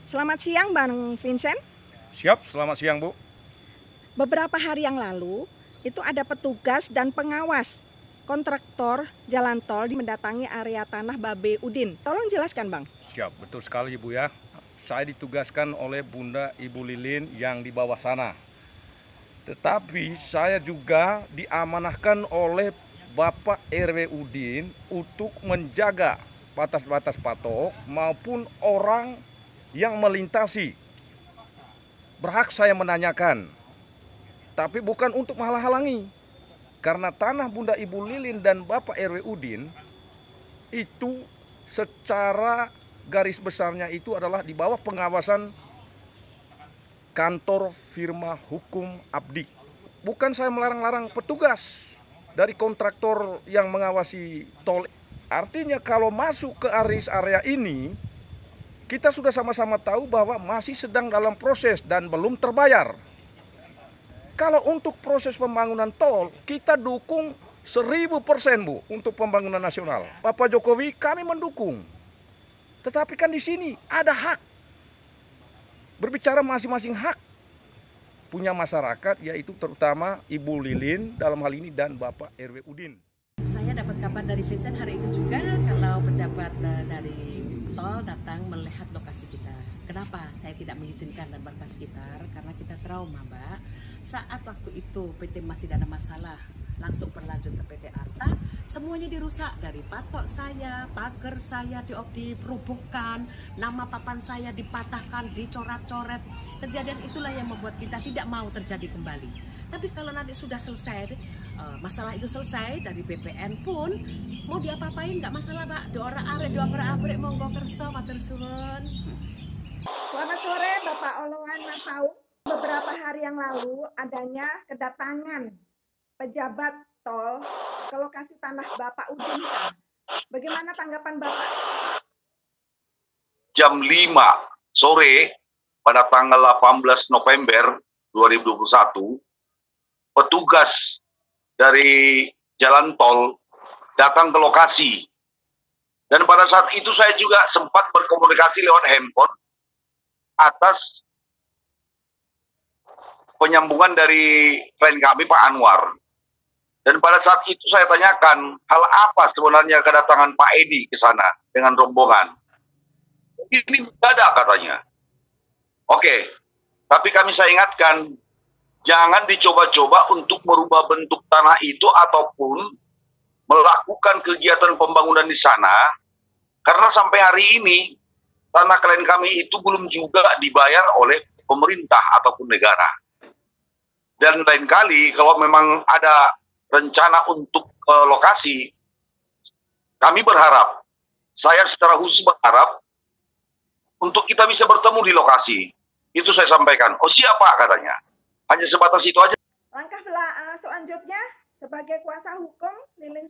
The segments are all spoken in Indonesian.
Selamat siang Bang Vincent. Siap, selamat siang Bu. Beberapa hari yang lalu itu ada petugas dan pengawas kontraktor jalan tol mendatangi area tanah Babe Udin. Tolong jelaskan Bang. Siap, betul sekali Bu ya. Saya ditugaskan oleh Bunda Ibu Lilin yang di bawah sana. Tetapi saya juga diamanahkan oleh Bapak RW Udin untuk menjaga batas-batas patok maupun orang yang melintasi. Berhak saya menanyakan, tapi bukan untuk menghalang-halangi. Karena tanah Bunda Ibu Lilin dan Bapak RW Udin itu secara garis besarnya itu adalah di bawah pengawasan kantor firma hukum Abdi. Bukan saya melarang-larang petugas dari kontraktor yang mengawasi tol. Artinya kalau masuk ke area ini, kita sudah sama-sama tahu bahwa masih sedang dalam proses dan belum terbayar. Kalau untuk proses pembangunan tol, kita dukung 1000% Bu untuk pembangunan nasional. Bapak Jokowi kami mendukung. Tetapi kan di sini ada hak. Berbicara masing-masing hak punya masyarakat, yaitu terutama Ibu Lilin dalam hal ini dan Bapak RW Udin. Saya dapat kabar dari Vincent hari itu juga kalau pejabat dari tol datang melihat lokasi kita. Kenapa saya tidak mengizinkan dan warga sekitar? Karena kita trauma, Mbak. Saat waktu itu PT Mas tidak ada masalah, langsung berlanjut ke PT Arta, semuanya dirusak dari patok saya, pagar saya dirobohkan, nama papan saya dipatahkan, dicoret-coret. Kejadian itulah yang membuat kita tidak mau terjadi kembali. Tapi kalau nanti sudah selesai, masalah itu selesai dari BPN pun mau diapa-apain nggak masalah Pak. Diorak-arik monggo kerso matur suwun. Selamat sore Bapak Oloan Marpaung. Beberapa hari yang lalu adanya kedatangan pejabat tol ke lokasi tanah Bapak Udin. Bagaimana tanggapan Bapak? Jam 5 sore pada tanggal 18 November 2021, petugas dari jalan tol datang ke lokasi. Dan pada saat itu saya juga sempat berkomunikasi lewat handphone atas penyambungan dari klien kami Pak Anwar. Dan pada saat itu saya tanyakan, hal apa sebenarnya kedatangan Pak Edi ke sana dengan rombongan? Ini mendadak katanya. Oke, tapi saya ingatkan, jangan dicoba-coba untuk merubah bentuk tanah itu ataupun melakukan kegiatan pembangunan di sana, karena sampai hari ini tanah klien kami itu belum juga dibayar oleh pemerintah ataupun negara. Dan lain kali kalau memang ada rencana untuk ke lokasi, kami berharap, saya secara khusus berharap untuk kita bisa bertemu di lokasi. Itu saya sampaikan. Oh siapa katanya. Hanya sebatas itu aja. Langkah selanjutnya sebagai kuasa hukum Lilin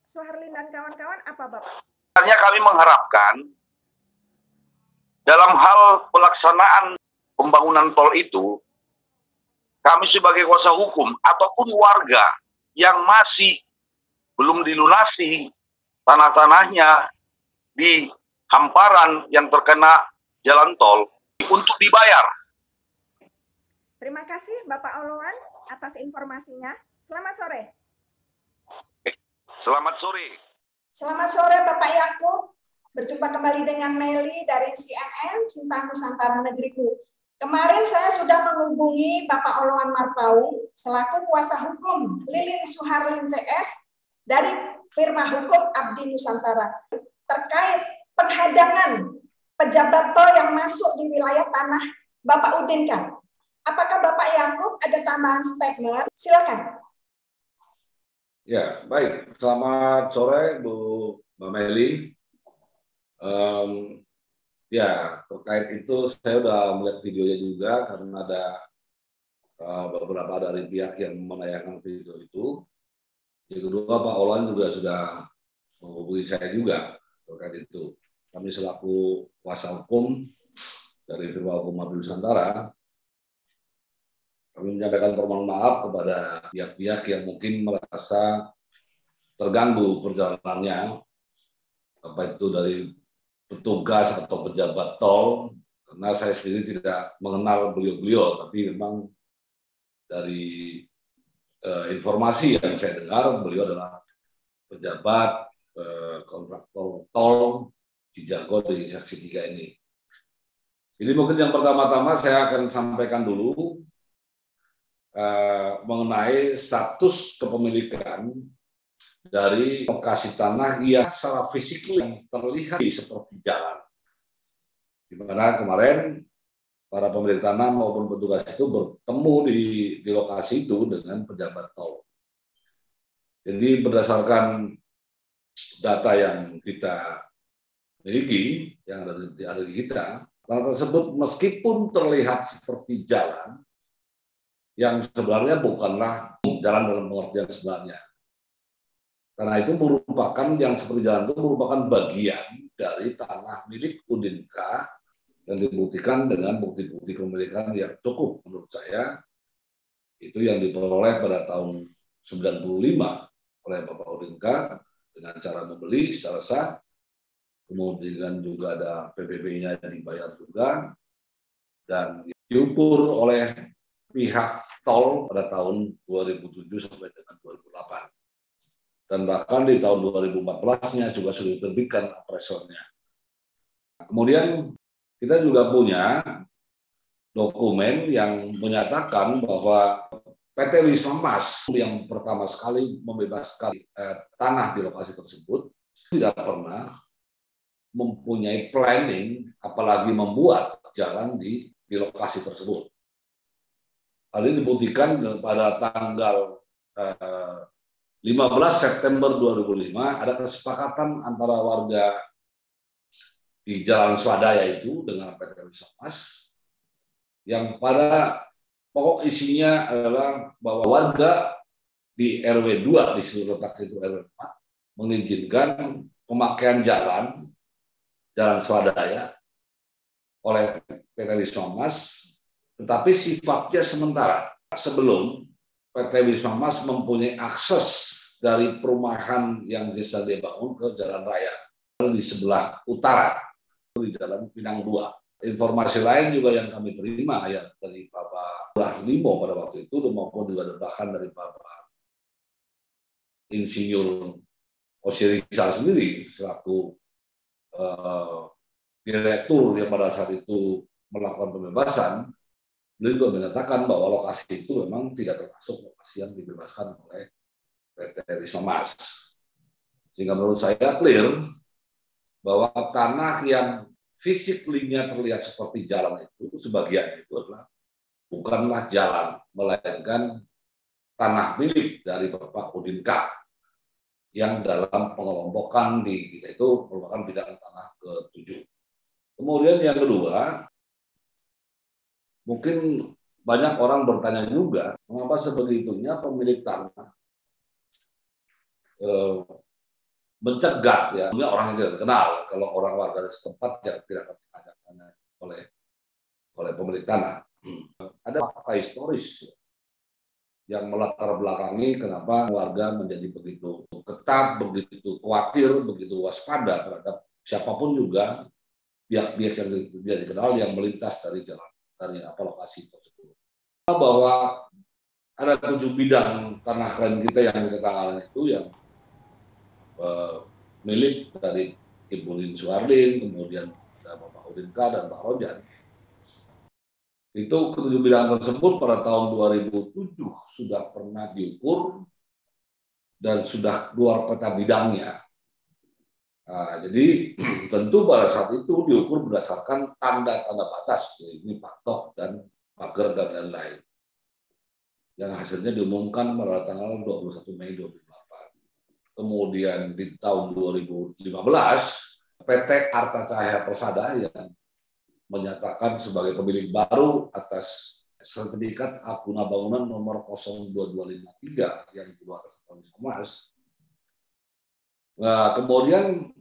Suharlin dan kawan-kawan apa Bapak? Sebenarnya kami mengharapkan dalam hal pelaksanaan pembangunan tol itu, kami sebagai kuasa hukum ataupun warga yang masih belum dilunasi tanah-tanahnya di hamparan yang terkena jalan tol untuk dibayar. Terima kasih Bapak Oloan atas informasinya. Selamat sore. Selamat sore. Selamat sore Bapak Yakub. Berjumpa kembali dengan Meli dari CNN Cinta Nusantara Negeriku. Kemarin saya sudah menghubungi Bapak Oloan Marpaung selaku kuasa hukum Lilin Suharlin CS dari firma hukum Abdi Nusantara terkait penghadangan pejabat tol yang masuk di wilayah tanah Bapak Udin kan. Apakah Bapak Yakub ada tambahan statement? Silakan. Ya, baik. Selamat sore Bu Mbak Meli. Ya, terkait itu saya sudah melihat videonya juga karena ada beberapa dari pihak yang menayangkan video itu. Yang kedua, Pak Olan juga sudah menghubungi saya juga terkait itu. Kami selaku kuasa hukum dari firma hukum Abdi Nusantara, kami menyampaikan permohonan maaf kepada pihak-pihak yang mungkin merasa terganggu perjalanannya, apa itu dari petugas atau pejabat tol karena saya sendiri tidak mengenal beliau-beliau, tapi memang dari informasi yang saya dengar, beliau adalah pejabat kontraktor tol Cijago di Seksi 3 ini. Jadi mungkin yang pertama-tama saya akan sampaikan dulu mengenai status kepemilikan dari lokasi tanah yang secara fisik yang terlihat seperti jalan. Di mana kemarin para pemilik tanah maupun petugas itu bertemu di lokasi itu dengan pejabat tol. Jadi berdasarkan data yang kita miliki, yang ada di kita, tanah tersebut meskipun terlihat seperti jalan, yang sebenarnya bukanlah jalan dalam pengertian sebenarnya. Karena itu merupakan, yang seperti jalan itu merupakan bagian dari tanah milik Udinka yang dibuktikan dengan bukti-bukti kepemilikan yang cukup menurut saya. Itu yang diperoleh pada tahun 95 oleh Bapak Udinka dengan cara membeli secara sah. Kemudian juga ada PBB-nya dibayar juga. Dan diukur oleh pihak tol pada tahun 2007 sampai dengan 2008. Dan bahkan di tahun 2014-nya juga sudah diterbitkan appraisalnya. Kemudian kita juga punya dokumen yang menyatakan bahwa PT Wisma Mas yang pertama sekali membebaskan tanah di lokasi tersebut tidak pernah mempunyai planning, apalagi membuat jalan di lokasi tersebut. Hal ini dibuktikan pada tanggal 15 September 2005 ada kesepakatan antara warga di Jalan Swadaya itu dengan PT Wisma Mas yang pada pokok isinya adalah bahwa warga di RW 2 di seluruh letak itu RW 4 mengizinkan pemakaian jalan Swadaya oleh PT Wisma Mas, tetapi sifatnya sementara. Sebelum PT Wisma Mas mempunyai akses dari perumahan yang sedang dibangun ke jalan raya di sebelah utara di Jalan Pinang 2. Informasi lain juga yang kami terima ya dari Bapak Limo pada waktu itu maupun juga bahkan dari Bapak Insinyur Osirisa sendiri selaku direktur yang pada saat itu melakukan pembebasan, beliau juga menyatakan bahwa lokasi itu memang tidak termasuk lokasi yang dibebaskan oleh PT Wisma Mas. Sehingga menurut saya clear bahwa tanah yang fisiklinya terlihat seperti jalan itu, sebagian itu adalah bukanlah jalan, melainkan tanah milik dari Bapak Udinka yang dalam pengelompokan di kita itu merupakan bidang tanah ke-7. Kemudian yang kedua, mungkin banyak orang bertanya juga, mengapa sebegitunya pemilik tanah mencegat ya, orang yang tidak kenal, kalau orang warga setempat yang tidak tertanya oleh pemilik tanah. Ada fakta historis yang melatar belakangi kenapa warga menjadi begitu ketat, begitu khawatir, begitu waspada terhadap siapapun juga pihak-pihak yang tidak dikenal yang melintas dari jalan dari lokasi tersebut. Bahwa ada 7 bidang tanah klien kita yang kita tangani itu yang milik dari Ibu Lin Suardin, kemudian ada Bapak Udinka dan Pak Rojan. Itu ke-7 bidang tersebut pada tahun 2007 sudah pernah diukur dan sudah keluar peta bidangnya. Nah, jadi tentu pada saat itu diukur berdasarkan tanda-tanda batas, ini patok dan pagar dan lain-lain. Yang hasilnya diumumkan pada tanggal 21 Mei 2008. Kemudian di tahun 2015 PT Arta Cahaya Persada yang menyatakan sebagai pemilik baru atas sertifikat hak guna bangunan nomor 02253 yang dikeluarkan oleh Mas. Nah, kemudian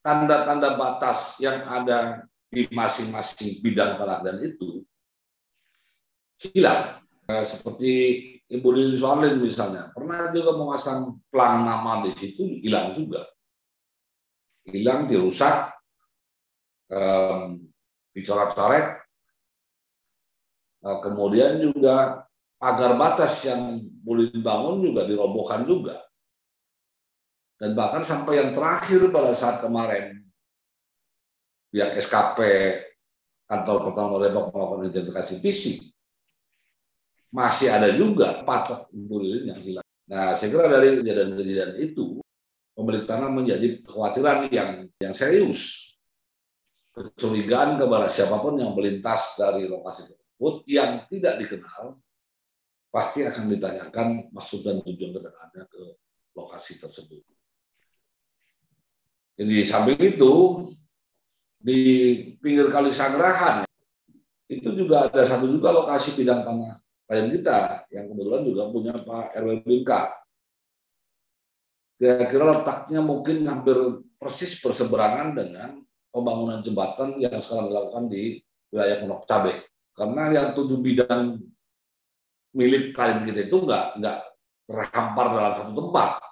tanda-tanda batas yang ada di masing-masing bidang peradilan itu hilang. Seperti Ibu Lin Suardin misalnya, pernah juga memasang plang nama di situ, hilang juga. Hilang, dirusak. dicoret-coret. Kemudian juga pagar batas yang boleh dibangun juga dirobohkan juga. Dan bahkan sampai yang terakhir pada saat kemarin pihak SKP kantor pertama Depok melakukan identifikasi fisik, masih ada juga patok lilin yang hilang. Nah, saya kira dari kejadian-kejadian itu pemilik tanah menjadi kekhawatiran yang serius, kecurigaan kepada siapapun yang melintas dari lokasi tersebut yang tidak dikenal, pasti akan ditanyakan maksud dan tujuan kedatangannya ke lokasi tersebut. Jadi di samping itu, di pinggir Kali Sangrahan, itu juga ada satu juga lokasi bidang tanah klien kita, yang kebetulan juga punya Pak RW Bingka. Kira-kira letaknya mungkin hampir persis berseberangan dengan pembangunan jembatan yang sekarang dilakukan di wilayah Pondok Cabe. Karena yang 7 bidang milik klien kita itu nggak terhampar dalam satu tempat.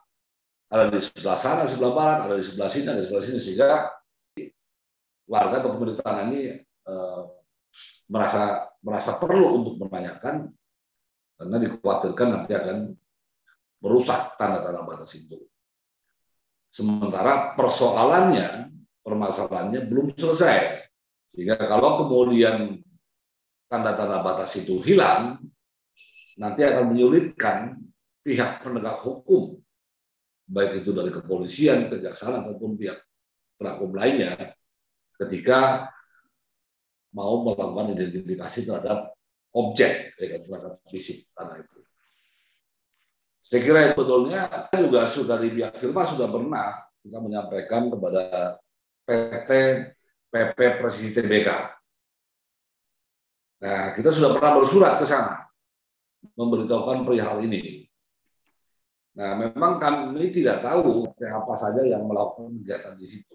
Ada di sebelah sana, sebelah barat, ada di sebelah sini, ada di sebelah sini, sehingga warga atau pemilik tanah ini merasa perlu untuk menanyakan, karena dikhawatirkan nanti akan merusak tanda-tanda batas itu. Sementara permasalahannya belum selesai. Sehingga kalau kemudian tanda-tanda batas itu hilang, nanti akan menyulitkan pihak penegak hukum, baik itu dari kepolisian, kejaksaan, ataupun pihak penegak hukum lainnya, ketika mau melakukan identifikasi terhadap objek, terhadap fisik tanah itu. Saya kira sebetulnya juga sudah di pihak firma sudah pernah kita menyampaikan kepada PT PP Presisi Tbk. Nah, kita sudah pernah bersurat ke sana memberitahukan perihal ini. Nah, memang kami tidak tahu apa saja yang melakukan kegiatan di situ.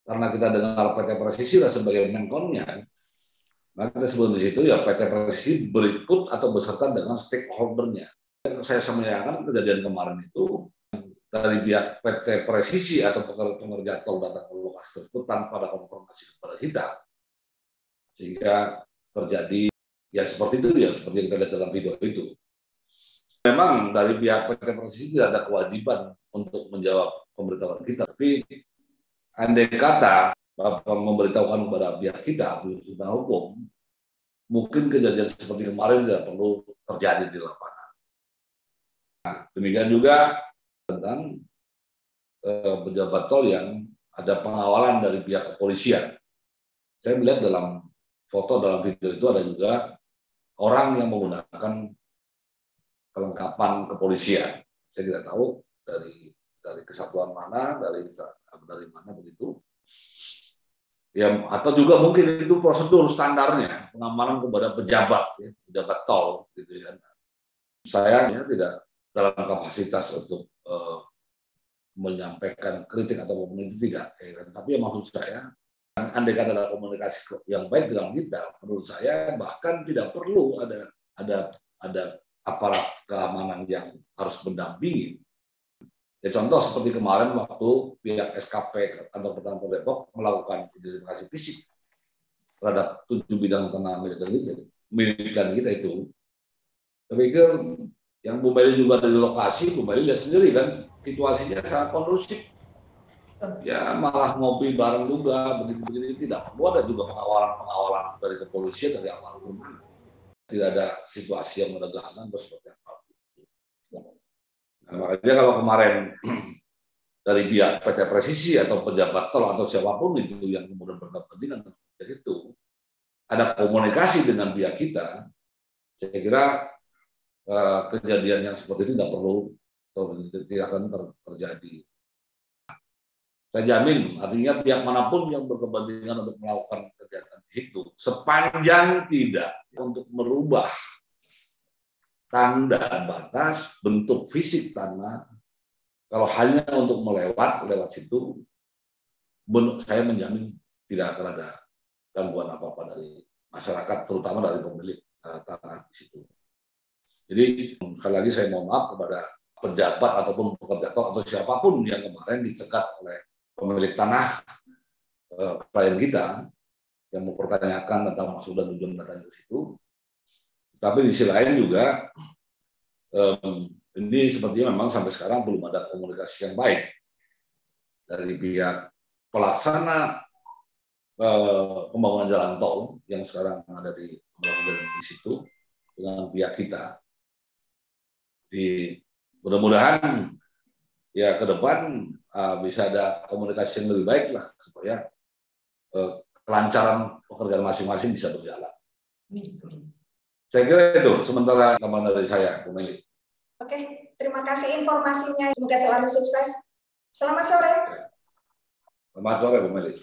Karena kita dengar PT Presisi sebagai menkonnya, maka kita sebut di situ ya PT Presisi berikut atau beserta dengan stakeholder-nya. Saya sayangkan kejadian kemarin itu dari pihak PT Presisi atau pengerja tol datang ke lokasi tersebut tanpa ada konfirmasi kepada kita, sehingga terjadi ya seperti itu, ya seperti yang kita lihat dalam video itu. Memang dari pihak PT Presisi tidak ada kewajiban untuk menjawab pemberitahuan kita, tapi andai kata Bapak memberitahukan kepada pihak kita, pihak hukum, mungkin kejadian seperti kemarin tidak perlu terjadi di lapangan. Nah, demikian juga tentang pejabat tol yang ada pengawalan dari pihak kepolisian. Saya melihat dalam foto, dalam video itu ada juga orang yang menggunakan kelengkapan kepolisian. Saya tidak tahu dari kesatuan mana, dari mana begitu. Ya, atau juga mungkin itu prosedur standarnya pengamanan kepada pejabat, ya, pejabat tol, gitu kan. Saya tidak dalam kapasitas untuk menyampaikan kritik atau mengkritik, tidak, ya, tapi maksud saya, andai kata ada komunikasi yang baik dalam kita, menurut saya bahkan tidak perlu ada aparat keamanan yang harus mendampingi. Ya, contoh seperti kemarin waktu pihak SKP kantor pertama Depok melakukan identifikasi fisik terhadap 7 bidang tanah milik kita itu. Tapi yang Bu Meli juga dari lokasi, Bu Meli lihat sendiri kan situasinya sangat kondusif. Ya malah ngopi bareng juga, begini-begini, tidak perlu ada juga pengawalan dari kepolisian, dari aparat hukum. Tidak ada situasi yang menegakkan seperti apa. Nah, makanya kalau kemarin dari pihak PT Presisi atau pejabat tol atau siapapun itu yang kemudian berkepentingan itu ada komunikasi dengan pihak kita, saya kira kejadian yang seperti itu tidak perlu atau tidak akan terjadi. Saya jamin, artinya pihak manapun yang berkepentingan untuk melakukan kegiatan di situ, sepanjang tidak untuk merubah tanda batas, bentuk fisik tanah, kalau hanya untuk lewat situ, saya menjamin tidak akan ada gangguan apa-apa dari masyarakat, terutama dari pemilik tanah di situ. Jadi sekali lagi saya mohon maaf kepada pejabat ataupun pekerja tol atau siapapun yang kemarin dicegat oleh pemilik tanah klien kita, yang mempertanyakan tentang maksud dan tujuan datang ke situ. Tapi di sisi lain juga ini sepertinya memang sampai sekarang belum ada komunikasi yang baik dari pihak pelaksana pembangunan jalan tol yang sekarang ada di situ dengan pihak kita. Mudah-mudahan ya ke depan bisa ada komunikasi yang lebih baik lah supaya kelancaran pekerjaan masing-masing bisa berjalan. Saya kira itu sementara tambahan dari saya, Bu Meli. Oke, terima kasih informasinya. Semoga selalu sukses. Selamat sore. Selamat sore, Bu Meli.